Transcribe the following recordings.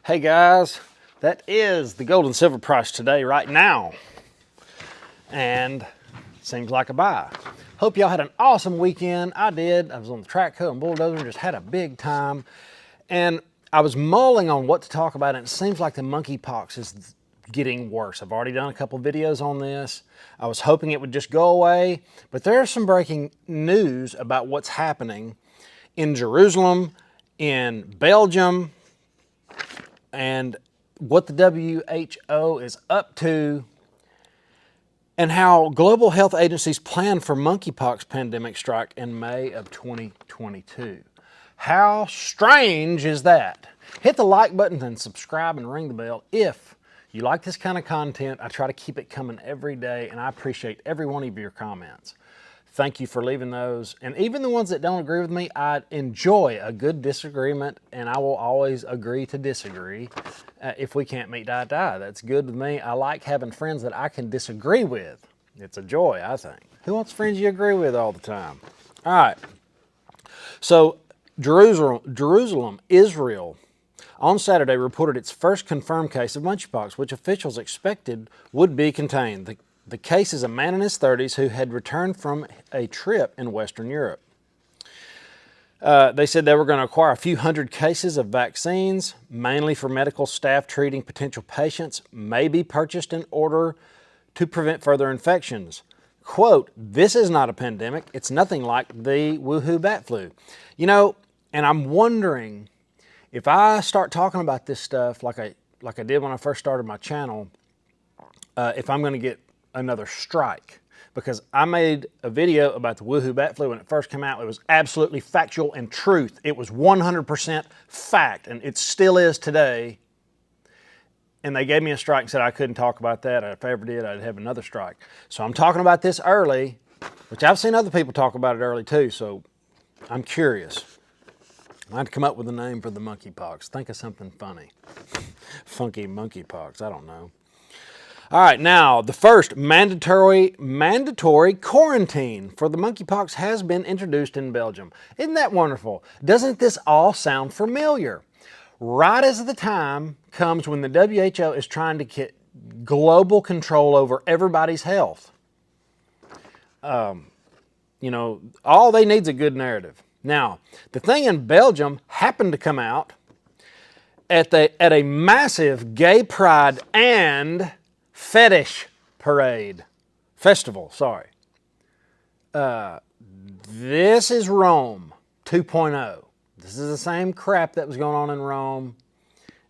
Hey guys, that is the gold and silver price today, right now. And seems like a buy. Hope y'all had an awesome weekend. I did. I was on the track hoe and bulldozer and just had a big time. And I was mulling on what to talk about, and it seems like the monkeypox is getting worse. I've already done a couple videos on this. I was hoping it would just go away, but there's some breaking news about what's happening in Jerusalem, in Belgium, and what the WHO is up to, and how global health agencies plan for monkeypox pandemic strike in May of 2022. How strange is that? Hit the like button and subscribe and ring the bell if you like this kind of content. I try to keep it coming every day, and I appreciate every one of your comments. Thank you for leaving those. And even the ones that don't agree with me, I enjoy a good disagreement, and I will always agree to disagree if we can't meet eye to eye. That's good with me. I like having friends that I can disagree with. It's a joy, I think. Who wants friends you agree with all the time? All right. So Jerusalem, Israel, on Saturday reported its first confirmed case of monkeypox, which officials expected would be contained. The case is a man in his 30s who had returned from a trip in Western Europe. They said they were going to acquire a few hundred cases of vaccines, mainly for medical staff treating potential patients, may be purchased in order to prevent further infections. Quote, "This is not a pandemic. It's nothing like the Wuhan bat flu." You know, and I'm wondering if I start talking about this stuff like I did when I first started my channel, if I'm going to get another strike, because I made a video about the Wuhan bat flu when it first came out. It was absolutely factual and truth. It was 100% fact, and it still is today. And they gave me a strike and said I couldn't talk about that. If I ever did, I'd have another strike. So I'm talking about this early, which I've seen other people talk about it early too, so I'm curious. I had to come up with a name for the monkeypox. Think of something funny. Funky monkeypox, I don't know. All right, now the first mandatory quarantine for the monkeypox has been introduced in Belgium. Isn't that wonderful? Doesn't this all sound familiar? Right as the time comes when the WHO is trying to get global control over everybody's health. You know, all they need is a good narrative. Now, the thing in Belgium happened to come out at a massive gay pride and fetish festival. This is Rome 2.0. This is the same crap that was going on in Rome.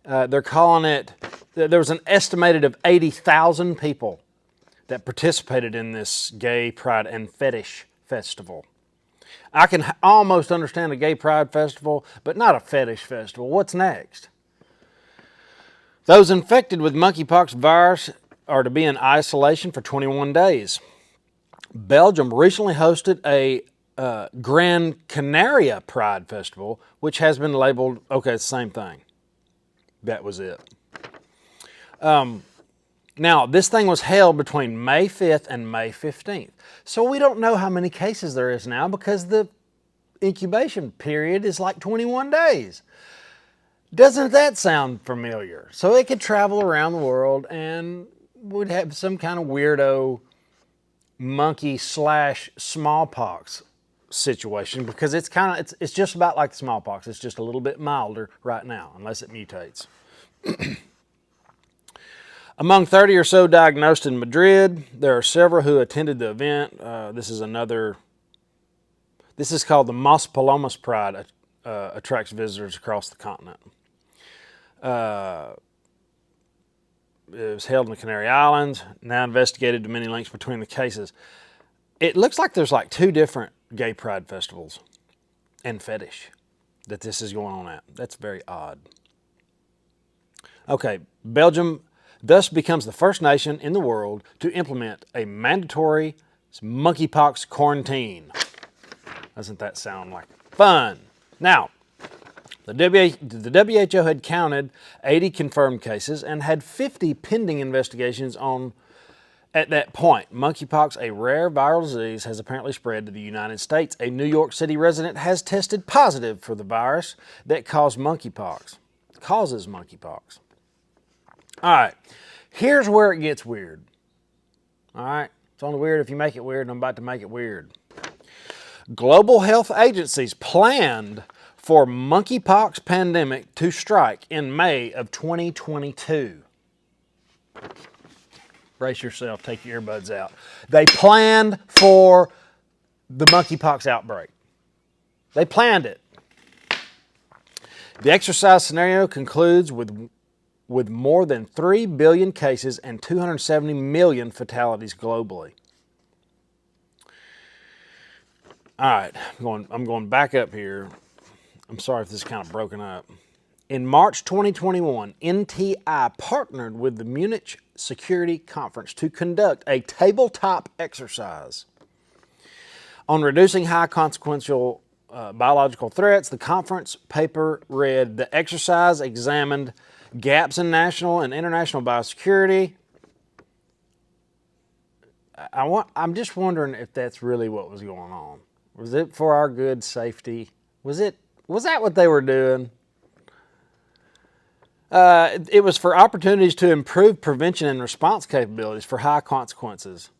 They're calling it, there was an estimated of 80,000 people that participated in this gay pride and fetish festival. I can almost understand a gay pride festival, but not a fetish festival. What's next? Those infected with monkeypox virus are to be in isolation for 21 days. Belgium recently hosted a Gran Canaria Pride Festival, which has been labeled, okay, it's the same thing. That was it. Now, this thing was held between May 5th and May 15th. So we don't know how many cases there is now because the incubation period is like 21 days. Doesn't that sound familiar? So it could travel around the world and would have some kind of weirdo monkey / smallpox situation, because it's just about like the smallpox. It's just a little bit milder right now, unless it mutates. Among 30 or so diagnosed in Madrid, there are several who attended the event. This is called the Mas Palomas Pride, attracts visitors across the continent. It was held in the Canary Islands, now investigated to many links between the cases. It looks like there's like 2 different gay pride festivals and fetish that this is going on at. That's very odd. Okay, Belgium thus becomes the first nation in the world to implement a mandatory monkeypox quarantine. Doesn't that sound like fun? Now, the WHO had counted 80 confirmed cases and had 50 pending investigations at that point. Monkeypox, a rare viral disease, has apparently spread to the United States. A New York City resident has tested positive for the virus that caused monkeypox. causes monkeypox. All right, here's where it gets weird. All right, it's only weird if you make it weird, and I'm about to make it weird. Global health agencies planned for monkeypox pandemic to strike in May of 2022. Brace yourself, take your earbuds out. They planned for the monkeypox outbreak. They planned it. The exercise scenario concludes with more than 3 billion cases and 270 million fatalities globally. All right, I'm going back up here. I'm sorry if this is kind of broken up. In March 2021, NTI partnered with the Munich Security Conference to conduct a tabletop exercise on reducing high consequential biological threats. The conference paper read, the exercise examined gaps in national and international biosecurity. I'm just wondering if that's really what was going on. Was it for our good safety? Was that what they were doing? It was for opportunities to improve prevention and response capabilities for high consequences.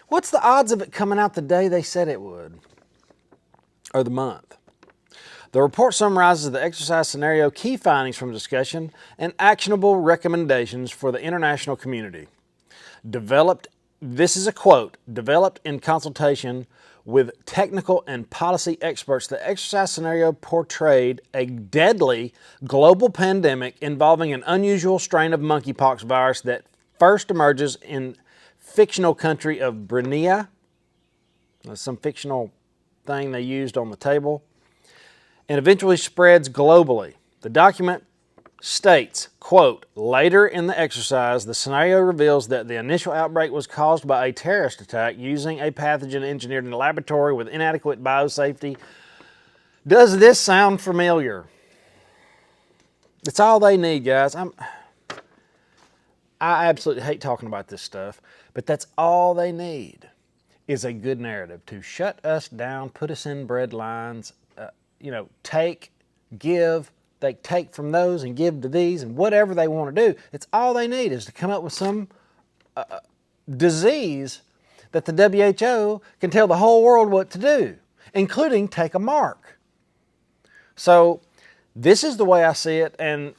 What's the odds of it coming out the day they said it would? Or the month? The report summarizes the exercise scenario, key findings from discussion, and actionable recommendations for the international community. This is a quote, developed in consultation with technical and policy experts, the exercise scenario portrayed a deadly global pandemic involving an unusual strain of monkeypox virus that first emerges in fictional country of Brunei, some fictional thing they used on the table, and eventually spreads globally. The document states, quote, later in the exercise, the scenario reveals that the initial outbreak was caused by a terrorist attack using a pathogen engineered in a laboratory with inadequate biosafety. Does this sound familiar? It's all they need, guys. I absolutely hate talking about this stuff, but that's all they need is a good narrative to shut us down, put us in bread lines, take, give. They take from those and give to these and whatever they want to do. It's all they need is to come up with some disease that the WHO can tell the whole world what to do, including take a mark. So this is the way I see it, and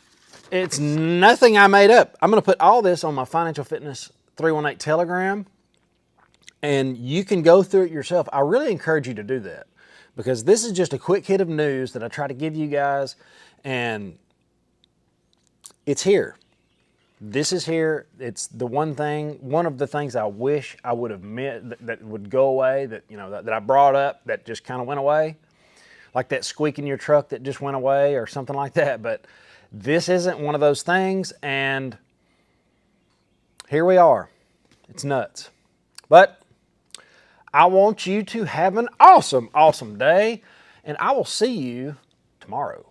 it's nothing I made up. I'm going to put all this on my Financial Fitness 318 Telegram, and you can go through it yourself. I really encourage you to do that because this is just a quick hit of news that I try to give you guys. And it's here. This is here. It's the one of the things I wish I would have met that would go away, that I brought up that just kind of went away. Like that squeak in your truck that just went away or something like that. But this isn't one of those things, and here we are. It's nuts. But I want you to have an awesome, awesome day, and I will see you tomorrow.